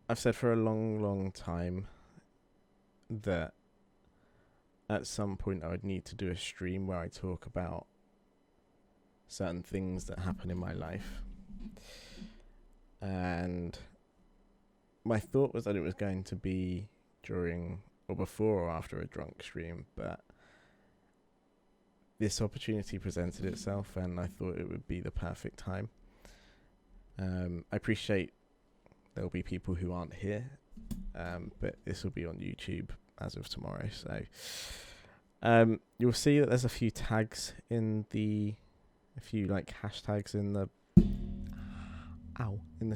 I've said for a long, long time that at some point I would need to do a stream where I talk about certain things that happen in my life. And my thought was that it was going to be during or before or after a drunk stream, but this opportunity presented itself and I thought it would be the perfect time. I appreciate there'll be people who aren't here, but this will be on YouTube as of tomorrow. So you'll see that there's a few tags in a few like hashtags in the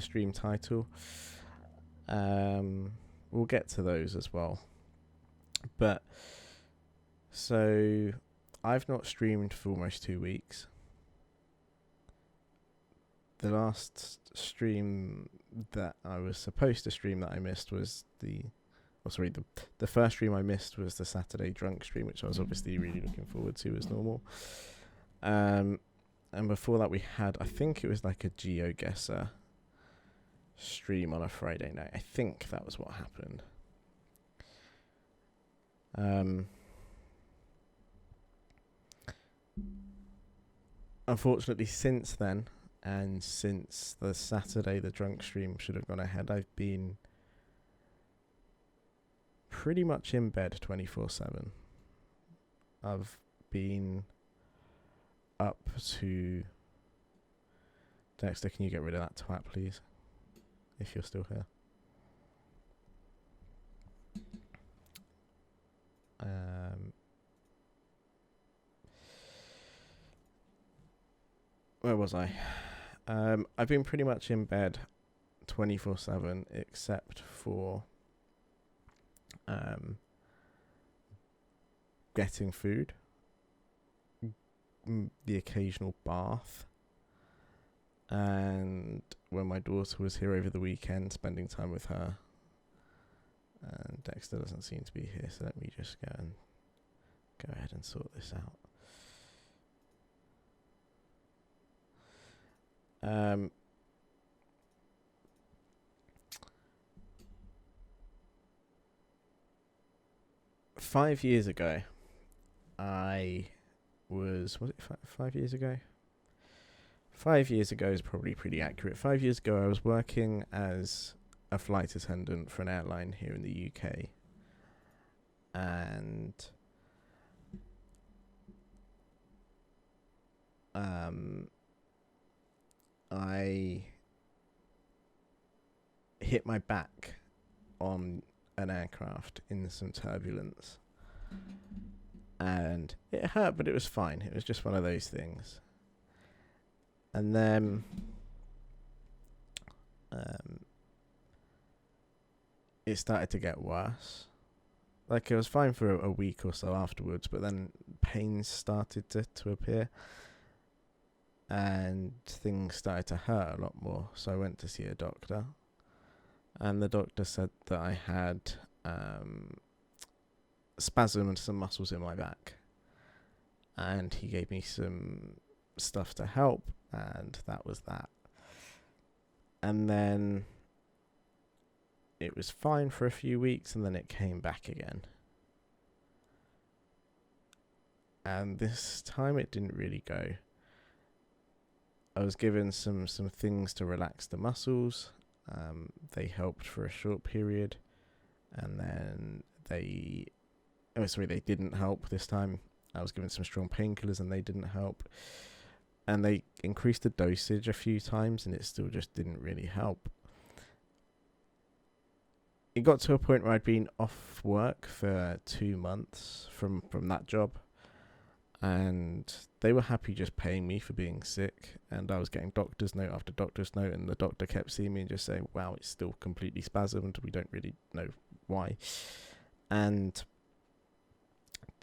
stream title. We'll get to those as well. But so I've not streamed for almost 2 weeks. The last stream that I was supposed to stream that I missed was the first stream I missed was the Saturday drunk stream, which I was obviously really looking forward to as normal. And before that we had, I think it was like a GeoGuessr stream on a Friday night. I think that was what happened. Unfortunately, since then, and since the Saturday the drunk stream should have gone ahead, I've been pretty much in bed 24/7. I've been up to... Dexter, can you get rid of that twat, please? If you're still here. Where was I? I've been pretty much in bed 24/7 except for getting food, the occasional bath, and when my daughter was here over the weekend, spending time with her. And Dexter doesn't seem to be here, so let me just go ahead and sort this out. 5 years ago, was it 5 years ago? 5 years ago is probably pretty accurate. 5 years ago, I was working as a flight attendant for an airline here in the UK. And I hit my back on an aircraft in some turbulence. And it hurt, but it was fine. It was just one of those things. And then it started to get worse. Like, it was fine for a week or so afterwards, but then pains started to appear. And things started to hurt a lot more. So I went to see a doctor. And the doctor said that I had spasm and some muscles in my back. And he gave me some stuff to help. And that was that. And then it was fine for a few weeks, and then it came back again. And this time it didn't really go. I was given some things to relax the muscles. They helped for a short period, and then they didn't help this time. I was given some strong painkillers, and they didn't help. And they increased the dosage a few times, and it still just didn't really help. It got to a point where I'd been off work for 2 months from that job. And they were happy just paying me for being sick. And I was getting doctor's note after doctor's note. And the doctor kept seeing me and just saying, wow, it's still completely spasmed. We don't really know why. And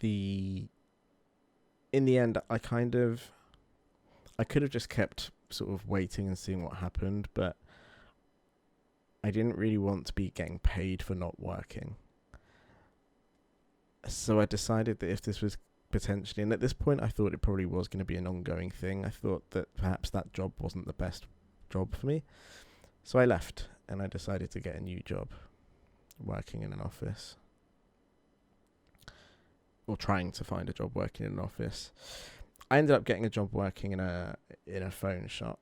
in the end, I could have just kept sort of waiting and seeing what happened. But I didn't really want to be getting paid for not working. So I decided that if this was potentially, and at this point I thought it probably was going to be an ongoing thing. I thought that perhaps that job wasn't the best job for me. So I left, and I decided to get a new job working in an office, or trying to find a job working in an office. I ended up getting a job working in a phone shop.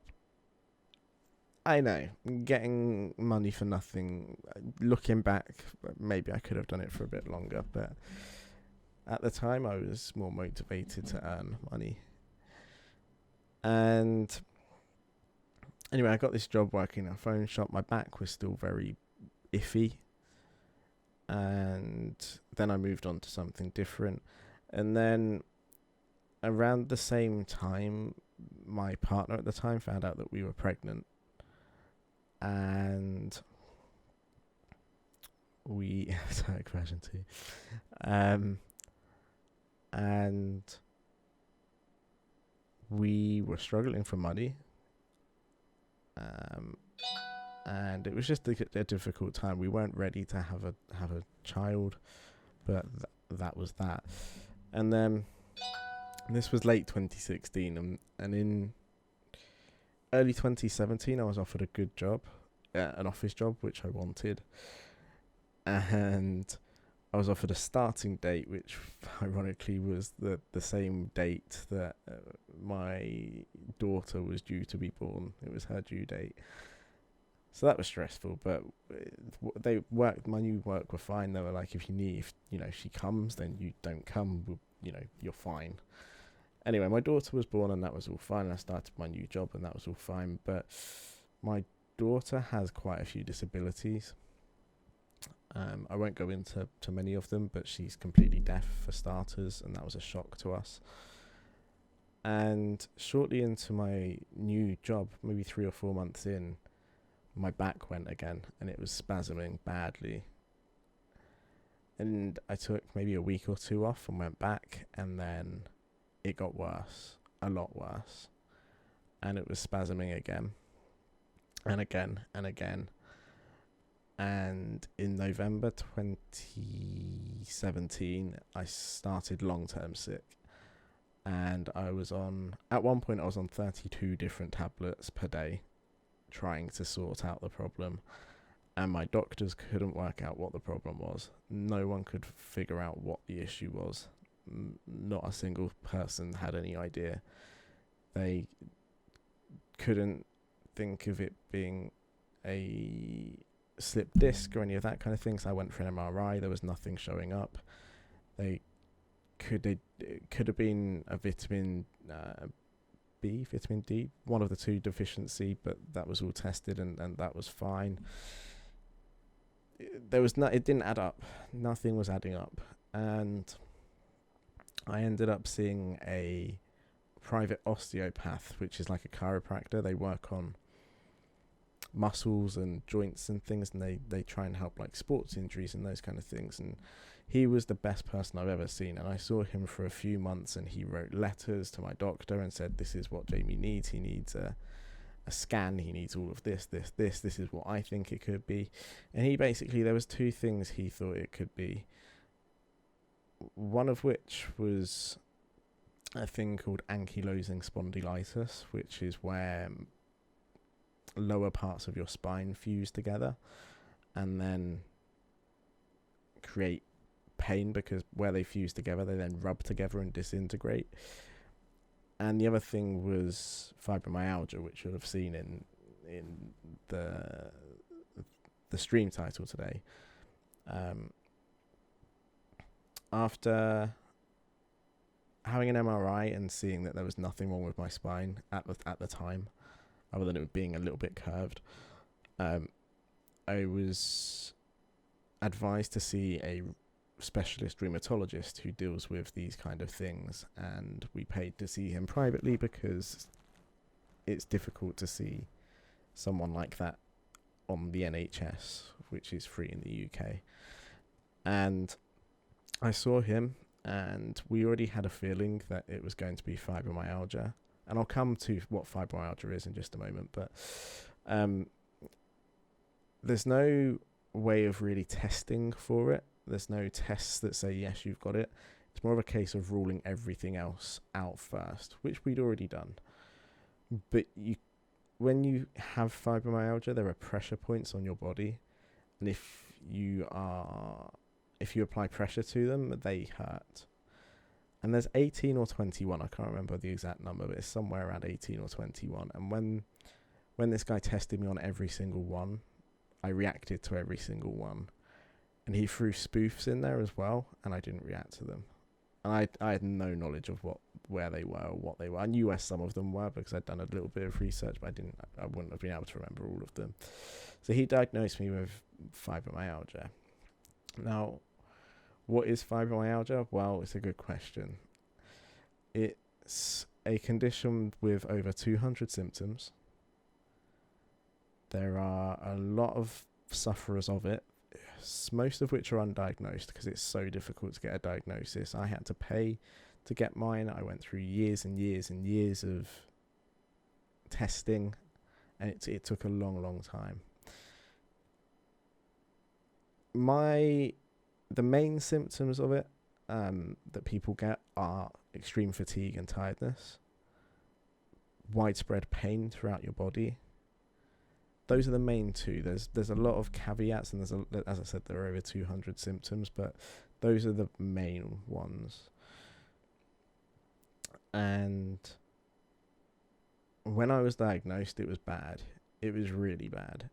I know, getting money for nothing. Looking back, maybe I could have done it for a bit longer, but at the time I was more motivated to earn money. And anyway, I got this job working in a phone shop. My back was still very iffy. And then I moved on to something different. And then around the same time, my partner at the time found out that we were pregnant. And we sorry, question 2. And we were struggling for money. And it was just a difficult time. We weren't ready to have a child, but that was that. And then this was late 2016, and in early 2017, I was offered a good job, an office job, which I wanted. And I was offered a starting date, which ironically was the same date that my daughter was due to be born. It was her due date. So that was stressful, but my new work were fine. They were like, if she comes, then you don't come, you're fine. Anyway, my daughter was born and that was all fine. And I started my new job and that was all fine. But my daughter has quite a few disabilities. I won't go into many of them, but she's completely deaf for starters, and that was a shock to us. And shortly into my new job, maybe 3 or 4 months in, my back went again, and it was spasming badly. And I took maybe a week or 2 off and went back, and then it got worse, a lot worse. And it was spasming again, and again, and again. And in November 2017, I started long-term sick. And at one point I was on 32 different tablets per day, trying to sort out the problem. And my doctors couldn't work out what the problem was. No one could figure out what the issue was. Not a single person had any idea. They couldn't think of it being a slip disc or any of that kind of thing. So I went for an MRI. There was nothing showing up. It could have been a vitamin B, vitamin D, one of the two deficiency, but that was all tested and that was fine. It didn't add up. Nothing was adding up. And I ended up seeing a private osteopath, which is like a chiropractor. They work on muscles and joints and things, and they try and help like sports injuries and those kind of things. And he was the best person I've ever seen, and I saw him for a few months, and he wrote letters to my doctor and said, this is what Jamie needs. He needs a scan, he needs all of this is what I think it could be. And there was 2 things he thought it could be, one of which was a thing called ankylosing spondylitis, which is where lower parts of your spine fuse together and then create pain, because where they fuse together they then rub together and disintegrate. And the other thing was fibromyalgia, which you'll have seen in the stream title today. After having an MRI and seeing that there was nothing wrong with my spine at the time, other than it being a little bit curved, I was advised to see a specialist rheumatologist who deals with these kind of things, and we paid to see him privately because it's difficult to see someone like that on the NHS, which is free in the UK. And I saw him, and we already had a feeling that it was going to be fibromyalgia. And I'll come to what fibromyalgia is in just a moment, but there's no way of really testing for it. There's no tests that say, yes, you've got it. It's more of a case of ruling everything else out first, which we'd already done. But when you have fibromyalgia, there are pressure points on your body, and if you apply pressure to them, they hurt. And there's 18 or 21. I can't remember the exact number, but it's somewhere around 18 or 21. And when this guy tested me on every single one, I reacted to every single one. And he threw spoofs in there as well, and I didn't react to them. And I had no knowledge of where they were or what they were. I knew where some of them were because I'd done a little bit of research, but I wouldn't have been able to remember all of them. So he diagnosed me with fibromyalgia. Now, what is fibromyalgia? Well, it's a good question. It's a condition with over 200 symptoms. There are a lot of sufferers of it, most of which are undiagnosed because it's so difficult to get a diagnosis. I had to pay to get mine. I went through years and years and years of testing, and it took a long, long time. The main symptoms of it that people get are extreme fatigue and tiredness, widespread pain throughout your body. Those are the main two. There's a lot of caveats, and as I said, there are over 200 symptoms, but those are the main ones. And when I was diagnosed, it was bad. It was really bad.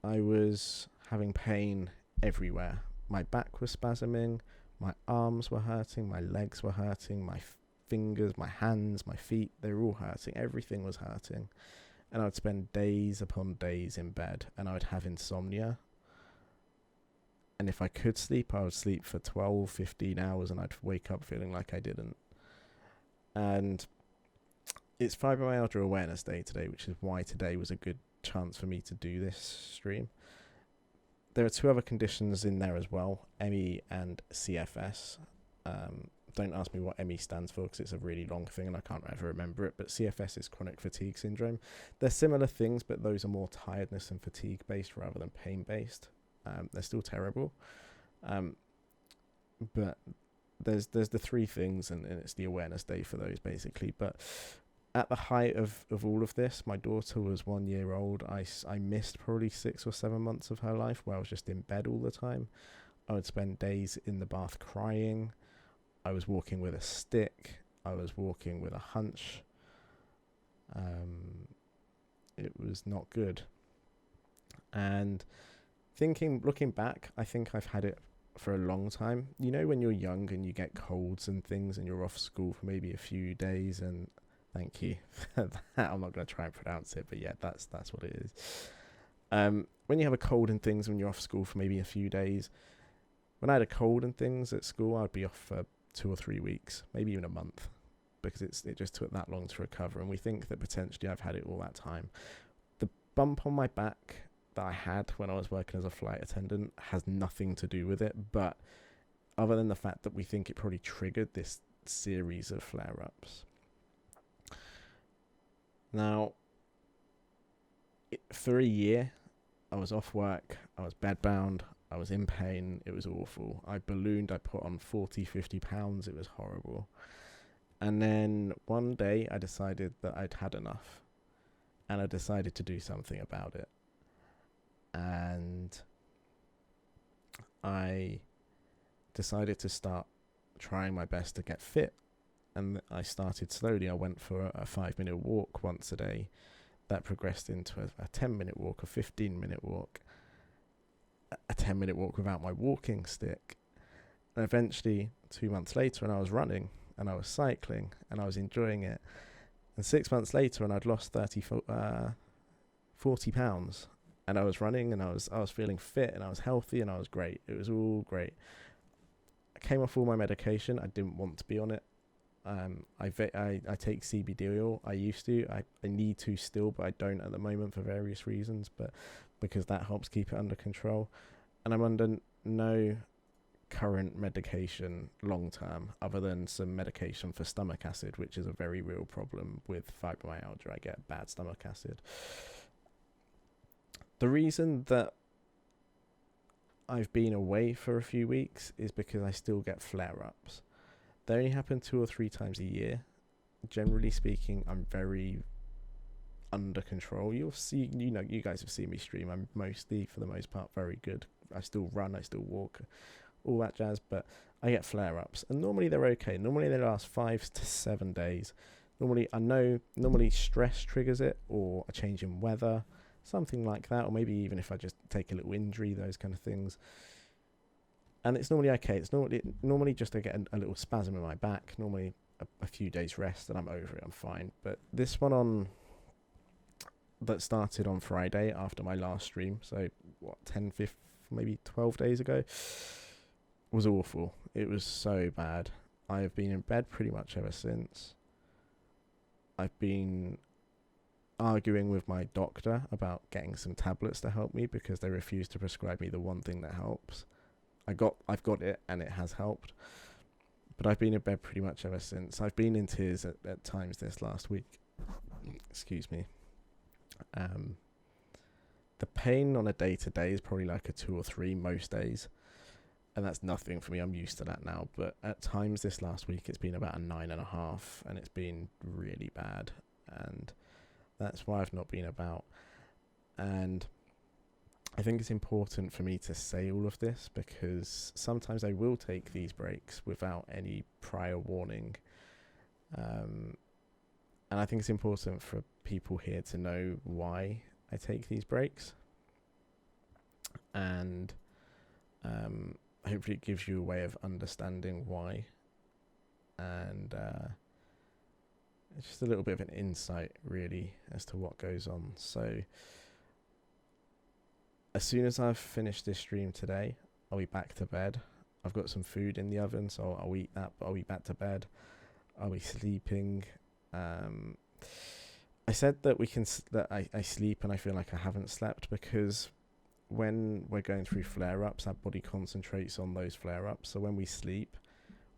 I was having pain everywhere. My back was spasming, my arms were hurting, my legs were hurting, my fingers, my hands, my feet, they were all hurting. Everything was hurting. And I would spend days upon days in bed, and I would have insomnia. And if I could sleep, I would sleep for 12, 15 hours, and I'd wake up feeling like I didn't. And it's Fibromyalgia Awareness Day today, which is why today was a good chance for me to do this stream. There are two other conditions in there as well, ME and CFS. Don't ask me what ME stands for because it's a really long thing and I can't ever remember it, but CFS is chronic fatigue syndrome. They're similar things, but those are more tiredness and fatigue based rather than pain based. They're still terrible. But there's the three things, and it's the awareness day for those basically. But at the height of all of this, my daughter was 1 year old. I missed probably 6 or 7 months of her life where I was just in bed all the time. I would spend days in the bath crying. I was walking with a stick. I was walking with a hunch. It was not good. And looking back, I think I've had it for a long time. You know, when you're young and you get colds and things and you're off school for maybe a few days, and thank you for that. I'm not going to try and pronounce it, but yeah, that's what it is. When you have a cold and things, when you're off school for maybe a few days, when I had a cold and things at school, I'd be off for 2 or 3 weeks, maybe even a month, because it just took that long to recover. And we think that potentially I've had it all that time. The bump on my back that I had when I was working as a flight attendant has nothing to do with it, but other than the fact that we think it probably triggered this series of flare-ups. Now, for a year, I was off work, I was bedbound, I was in pain, it was awful. I ballooned, I put on 40, 50 pounds, it was horrible. And then one day I decided that I'd had enough, and I decided to do something about it. And I decided to start trying my best to get fit. And I started slowly. I went for a 5-minute walk once a day. That progressed into a 10-minute walk, a 15-minute walk, a 10-minute walk without my walking stick. And eventually, 2 months later, and I was running, and I was cycling, and I was enjoying it. And 6 months later, and I'd lost 40 pounds. And I was running, and I was feeling fit, and I was healthy, and I was great. It was all great. I came off all my medication. I didn't want to be on it. I take CBD oil. I used to. I need to still, but I don't at the moment for various reasons. But because that helps keep it under control, and I'm under no current medication long term, other than some medication for stomach acid, which is a very real problem with fibromyalgia. I get bad stomach acid. The reason that I've been away for a few weeks is because I still get flare-ups. They only happen 2 or 3 times a year. Generally speaking, under control. You'll see, you guys have seen me stream. I'm mostly, for the most part, very good. I still run, I still walk, all that jazz, but I get flare-ups, and normally they're okay. Normally they last 5 to 7 days. Normally stress triggers it, or a change in weather, something like that, or maybe even if I just take a little injury, those kind of things. And it's normally okay. It's normally just I get a little spasm in my back, normally a few days rest, and I'm over it, I'm fine. But this one that started on Friday after my last stream, so 10, 15, maybe 12 days ago, was awful. It was so bad. I have been in bed pretty much ever since. I've been arguing with my doctor about getting some tablets to help me because they refuse to prescribe me the one thing that helps. I've got it, and it has helped, but I've been in bed pretty much ever since. I've been in tears at times this last week. Excuse me. The pain on a day-to-day is probably like a 2 or 3 most days, and that's nothing for me. I'm used to that now, but at times this last week it's been about a 9.5, and it's been really bad, and that's why I've not been about. And I think it's important for me to say all of this because sometimes I will take these breaks without any prior warning, and I think it's important for people here to know why I take these breaks, and hopefully it gives you a way of understanding why, and it's just a little bit of an insight really as to what goes on. So as soon as I've finished this stream today, I'll be back to bed. I've got some food in the oven, so I'll eat that, but I'll be back to bed. I'll be sleeping. I said that I sleep and I feel like I haven't slept because when we're going through flare-ups, our body concentrates on those flare-ups. So when we sleep,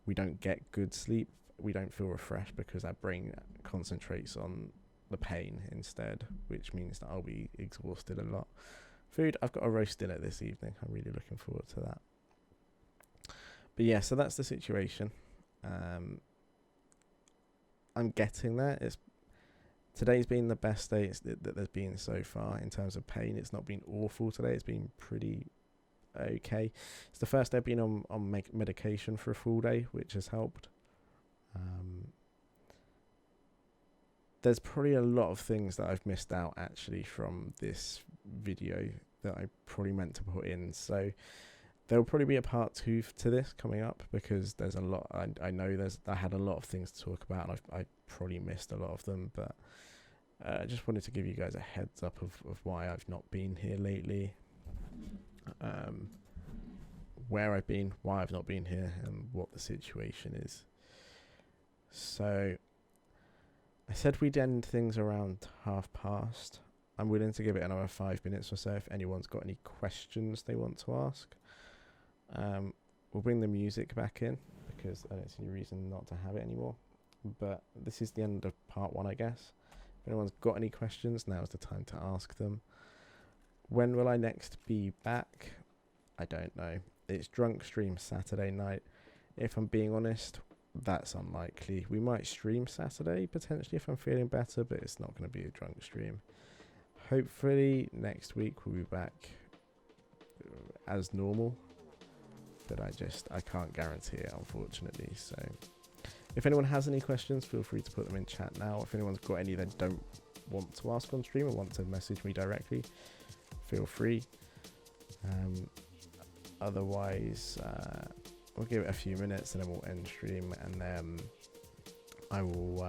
we don't get good sleep. We don't feel refreshed because our brain concentrates on the pain instead, which means that I'll be exhausted a lot. Food, I've got a roast dinner this evening. I'm really looking forward to that. But yeah, so that's the situation. I'm getting there. Today's been the best day that there's been so far in terms of pain. It's not been awful today. It's been pretty okay. It's the first day I've been on medication for a full day, which has helped. There's probably a lot of things that I've missed out actually from this video that I probably meant to put in. So there will probably be a part 2 to this coming up because there's a lot. I know I had a lot of things to talk about, and I probably missed a lot of them, but I just wanted to give you guys a heads up of why I've not been here lately, where I've been, why I've not been here, and what the situation is. So I said we'd end things around past. I'm willing to give it another 5 minutes or so if anyone's got any questions they want to ask. We'll bring the music back in because I don't see any reason not to have it anymore. But this is the end of part 1, I guess. If anyone's got any questions, now's the time to ask them. When will I next be back? I don't know. It's drunk stream Saturday night. If I'm being honest, that's unlikely. We might stream Saturday potentially if I'm feeling better, but it's not going to be a drunk stream. Hopefully next week we'll be back as normal, but I can't guarantee it, unfortunately. So if anyone has any questions, feel free to put them in chat now. If anyone's got any they don't want to ask on stream or want to message me directly, feel free. Otherwise, we'll give it a few minutes and then we'll end stream, and then I will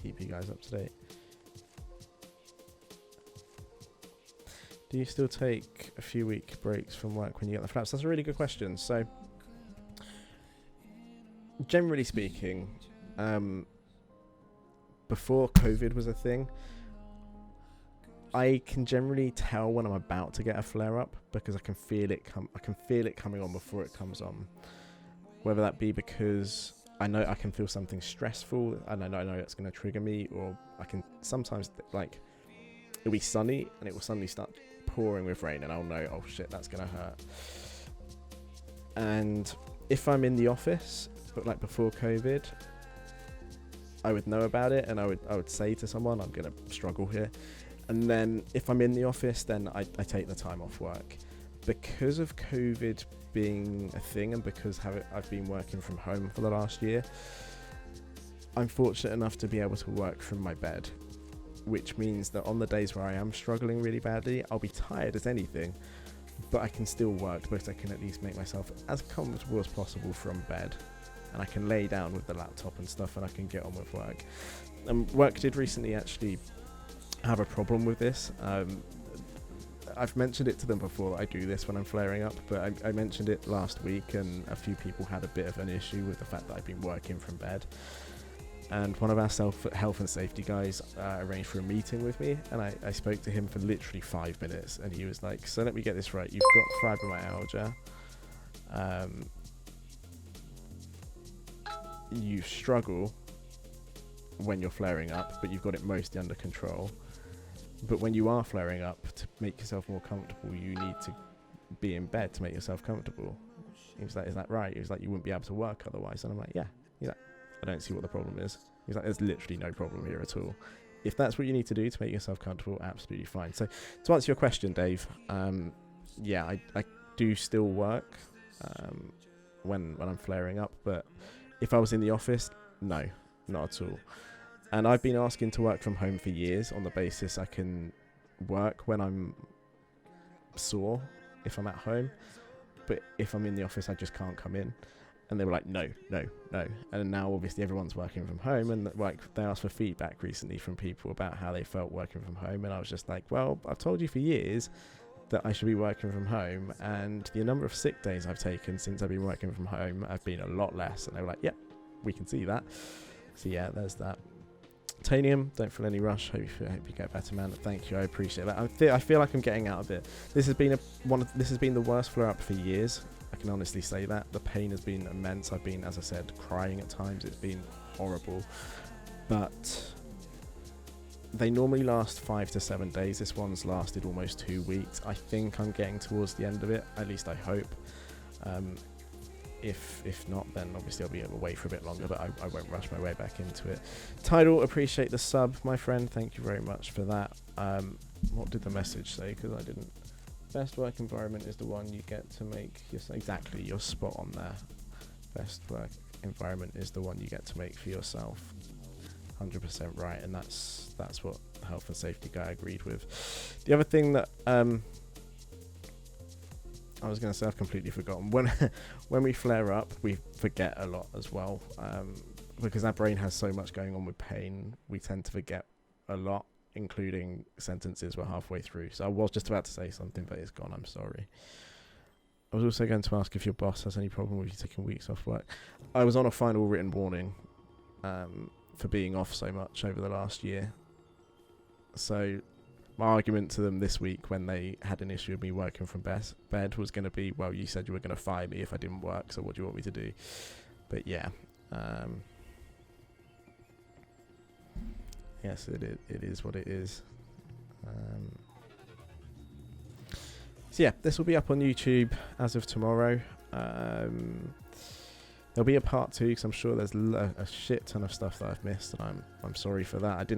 keep you guys up to date. Do you still take a few week breaks from work when you get the flaps? That's a really good question. So, generally speaking, before COVID was a thing, I can generally tell when I'm about to get a flare up because I can feel it coming on before it comes on. Whether that be because I know I can feel something stressful and I know it's going to trigger me, or I can sometimes it'll be sunny and it will suddenly start pouring with rain and I'll know, oh shit, that's going to hurt. And if I'm in the office, but like before COVID, I would know about it, and I would say to someone, I'm going to struggle here. And then if I'm in the office, then I take the time off work. Because of COVID being a thing, and because I've been working from home for the last year, I'm fortunate enough to be able to work from my bed, which means that on the days where I am struggling really badly, I'll be tired as anything, but I can still work because I can at least make myself as comfortable as possible from bed, and I can lay down with the laptop and stuff, and I can get on with work. And work did recently actually have a problem with this. I've mentioned it to them before that I do this when I'm flaring up, but I mentioned it last week, and a few people had a bit of an issue with the fact that I've been working from bed. And one of our health and safety guys arranged for a meeting with me, and I spoke to him for literally 5 minutes, and he was like, so let me get this right, you've got fibromyalgia, you struggle when you're flaring up, but you've got it mostly under control. But when you are flaring up, to make yourself more comfortable, you need to be in bed to make yourself comfortable. He was like, is that right? He was like, you wouldn't be able to work otherwise. And I'm like, yeah. He's like, I don't see what the problem is. He's like, there's literally no problem here at all. If that's what you need to do to make yourself comfortable, absolutely fine. So to answer your question, Dave, yeah, I do still work when I'm flaring up, but if I was in the office, no, not at all. And I've been asking to work from home for years on the basis I can work when I'm sore if I'm at home, but if I'm in the office, I just can't come in. And they were like, no. And now obviously everyone's working from home, and like they asked for feedback recently from people about how they felt working from home, and I was just like, well, I've told you for years that I should be working from home, and the number of sick days I've taken since I've been working from home have been a lot less. And they were like, yep, we can see that. So yeah, there's that. Tanium, don't feel any rush. Hope you get better, man. Thank you, I appreciate that. I feel like I'm getting out of it. This has been the worst flare up for years. I can honestly say that. The pain has been immense. I've been, as I said, crying at times. It's been horrible. But they normally last 5 to 7 days. This one's lasted almost 2 weeks. I think I'm getting towards the end of it. At least I hope. If not, then obviously I'll be away for a bit longer, but I won't rush my way back into it. Tidal, appreciate the sub, my friend. Thank you very much for that. What did the message say? Because I didn't. Best work environment is the one you get to make yourself. Exactly, you're spot on there. Best work environment is the one you get to make for yourself. 100% right, and that's what the health and safety guy agreed with. The other thing that I was going to say, I've completely forgotten. When we flare up, we forget a lot as well. Because our brain has so much going on with pain, we tend to forget a lot, including sentences we're halfway through. So I was just about to say something, but it's gone. I'm sorry. I was also going to ask if your boss has any problem with you taking weeks off work. I was on a final written warning for being off so much over the last year. So my argument to them this week when they had an issue with me working from bed was going to be, well, you said you were going to fire me if I didn't work, so what do you want me to do? But yeah. Yes, it is what it is. So yeah, this will be up on YouTube as of tomorrow. There'll be a part 2 because I'm sure there's a shit ton of stuff that I've missed, and I'm sorry for that.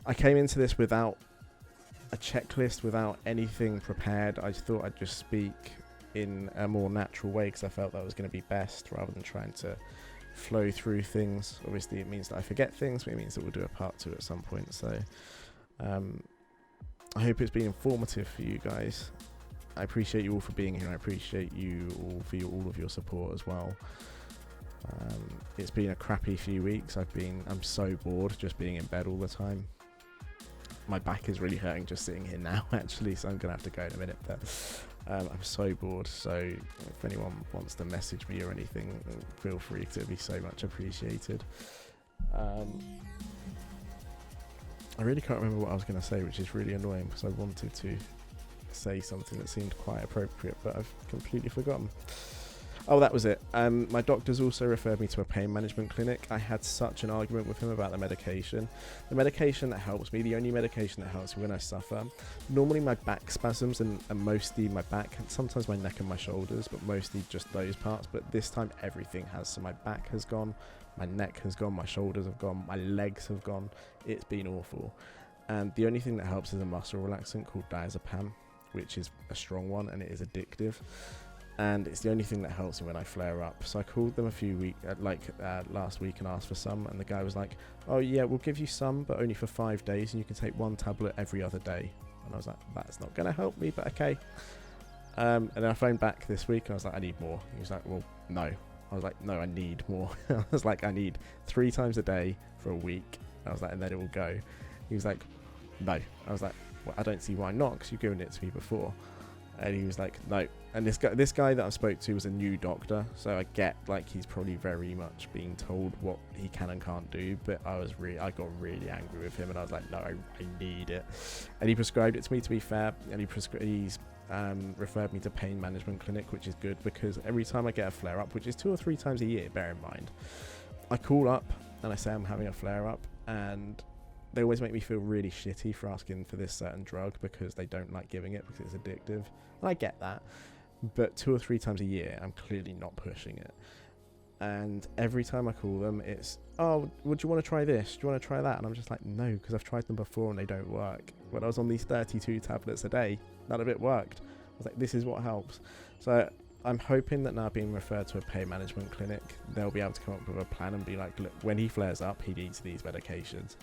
I came into this without a checklist, without anything prepared. I thought I'd just speak in a more natural way because I felt that was going to be best rather than trying to flow through things. Obviously it means that I forget things, but it means that we'll do a part 2 at some point. So I hope it's been informative for you guys. I appreciate you all for being here. I appreciate you all for all of your support as well. It's been a crappy few weeks. I'm so bored just being in bed all the time. My back is really hurting just sitting here now, actually, so I'm gonna have to go in a minute. But I'm so bored. So if anyone wants to message me or anything, feel free to. It'd be so much appreciated. I really can't remember what I was gonna say, which is really annoying because I wanted to say something that seemed quite appropriate, but I've completely forgotten. Oh, that was it. My doctor's also referred me to a pain management clinic. I had such an argument with him about the medication. The medication that helps me, the only medication that helps me when I suffer, normally my back spasms and mostly my back, and sometimes my neck and my shoulders, but mostly just those parts. But this time everything has. So my back has gone, My neck has gone, my shoulders have gone, my legs have gone. It's been awful. And the only thing that helps is a muscle relaxant called diazepam, which is a strong one, and it is addictive. And it's the only thing that helps me when I flare up. So I called them a few weeks, last week, and asked for some, and the guy was like, "Oh yeah, we'll give you some, but only for 5 days, and you can take 1 tablet every other day." And I was like, "That's not going to help me, but okay." And then I phoned back this week, and I was like, "I need more." He was like, "Well, no." I was like, "No, I need more." I was like, "I need 3 times a day for a week." I was like, "And then it will go." He was like, "No." I was like, "Well, I don't see why not, because you've given it to me before." And he was like, "No." And this guy that I spoke to was a new doctor, so I get like he's probably very much being told what he can and can't do. But I got really angry with him, and I was like, "No, I need it." And he prescribed it to me, to be fair, and he's referred me to pain management clinic, which is good, because every time I get a flare up, which is 2 or 3 times a year, bear in mind, I call up and I say I'm having a flare up, and they always make me feel really shitty for asking for this certain drug because they don't like giving it because it's addictive. And I get that. But 2 or 3 times a year, I'm clearly not pushing it. And every time I call them, it's, "Oh, would you want to try this? Do you want to try that?" And I'm just like, "No, because I've tried them before and they don't work." When I was on these 32 tablets a day, none of it worked. I was like, this is what helps. So I'm hoping that now being referred to a pain management clinic, they'll be able to come up with a plan and be like, "Look, when he flares up, he needs these medications."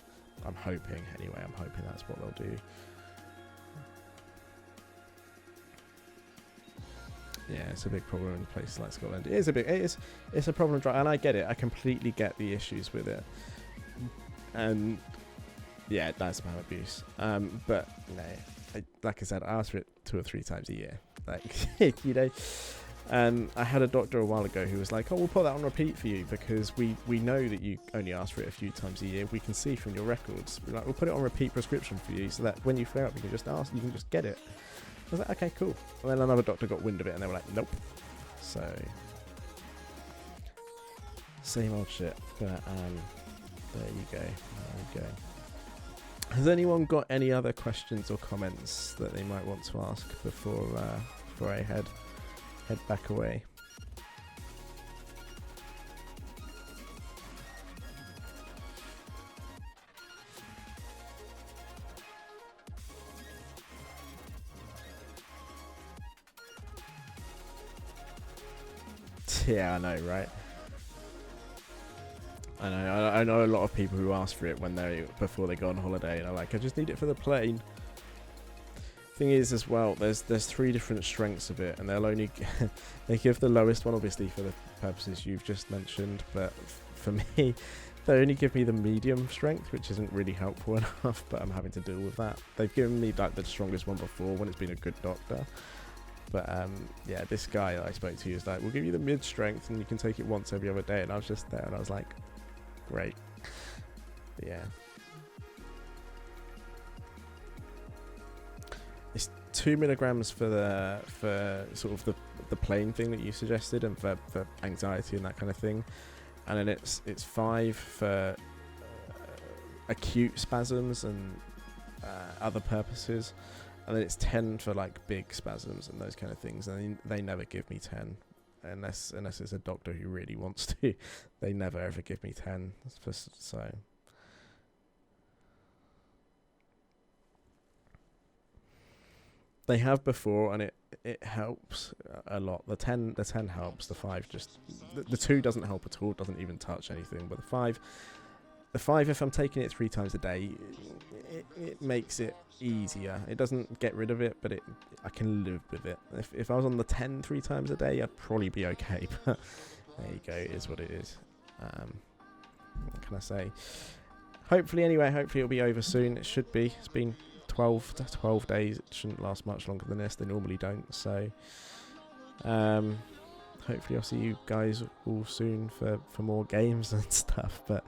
I'm hoping, anyway, that's what they'll do. Yeah, it's a big problem in places like Scotland. It's a problem, and I get it. I completely get the issues with it. And yeah, that's my abuse. But no, like I said, I ask for it 2 or 3 times a year. Like, you know. I had a doctor a while ago who was like, "Oh, we'll put that on repeat for you because we know that you only ask for it a few times a year. We can see from your records. We're like, we'll put it on repeat prescription for you so that when you flare up, you can just ask, you can just get it." I was like, "Okay, cool." And then another doctor got wind of it and they were like, "Nope." So same old shit. But there you go. Has anyone got any other questions or comments that they might want to ask before I head back away? Yeah, I know, right? I know a lot of people who ask for it before they go on holiday, and are like, "I just need it for the plane." Thing is, as well, there's 3 different strengths of it, and they'll only they give the lowest one, obviously, for the purposes you've just mentioned. But for me, they only give me the medium strength, which isn't really helpful enough. But I'm having to deal with that. They've given me like the strongest one before when it's been a good doctor. But yeah, this guy that I spoke to is like, "We'll give you the mid strength, and you can take it once every other day." And I was just there, and I was like, "Great." But yeah. 2 milligrams for sort of the plain thing that you suggested, and for anxiety and that kind of thing, and then it's 5 for acute spasms and other purposes, and then it's 10 for like big spasms and those kind of things. And they never give me 10 unless it's a doctor who really wants to. They never ever give me 10. So they have before, and it helps a lot. The 10 helps. The 5 just the 2 doesn't help at all. Doesn't even touch anything. But the 5, if I'm taking it 3 times a day, it makes it easier. It doesn't get rid of it, but I can live with it. If I was on the 10 3 times a day, I'd probably be okay. But there you go. It is what it is. What can I say? Hopefully it'll be over soon. It should be. It's been 12 days. It shouldn't last much longer than this. They normally don't. So hopefully I'll see you guys all soon for more games and stuff. But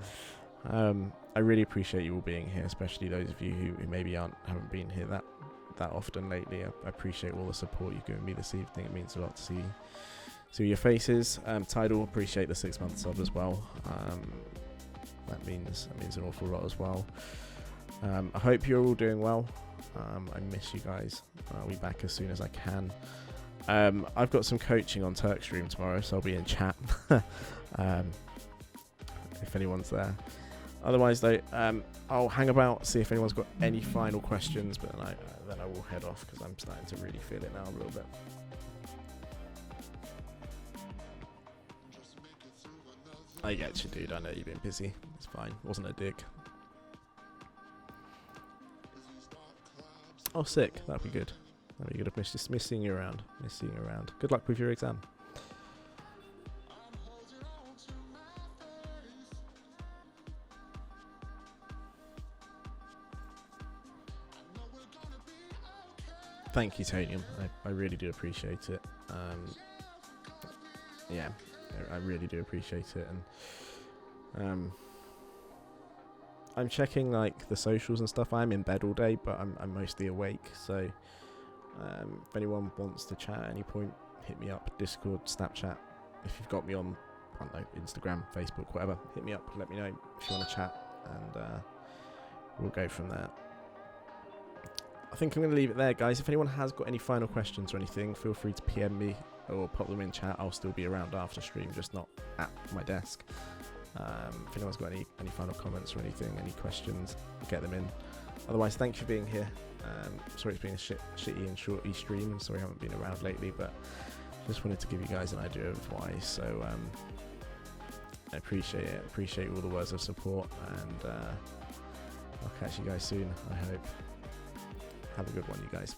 I really appreciate you all being here, especially those of you who maybe haven't been here that often lately. I appreciate all the support you've given me this evening. It means a lot to see your faces. Tidal, appreciate the 6-month sub as well. That means an awful lot as well. I hope you're all doing well. I miss you guys. I'll be back as soon as I can. I've got some coaching on TurkStream tomorrow, so I'll be in chat. if anyone's there. Otherwise, though, I'll hang about, see if anyone's got any final questions, but then I will head off because I'm starting to really feel it now a little bit. I get you, dude. I know you've been busy. It's fine. Wasn't a dig. Oh, sick. That'd be good. That'd be good. I've miss seeing you around. Miss seeing you around. Good luck with your exam. Thank you, Tonium. I really do appreciate it. Yeah, I really do appreciate it. And I'm checking like the socials and stuff. I'm in bed all day, but I'm mostly awake. So if anyone wants to chat at any point, hit me up. Discord, Snapchat. If you've got me on, I don't know, Instagram, Facebook, whatever, hit me up. Let me know if you want to chat, and we'll go from there. I think I'm going to leave it there, guys. If anyone has got any final questions or anything, feel free to PM me or pop them in chat. I'll still be around after stream, just not at my desk. If anyone's got any final comments or anything, any questions, get them in. Otherwise, thank you for being here. Sorry it's been a shitty and shorty stream, and sorry I haven't been around lately, but just wanted to give you guys an idea of why. So I appreciate it. Appreciate all the words of support, and I'll catch you guys soon, I hope. Have a good one, you guys.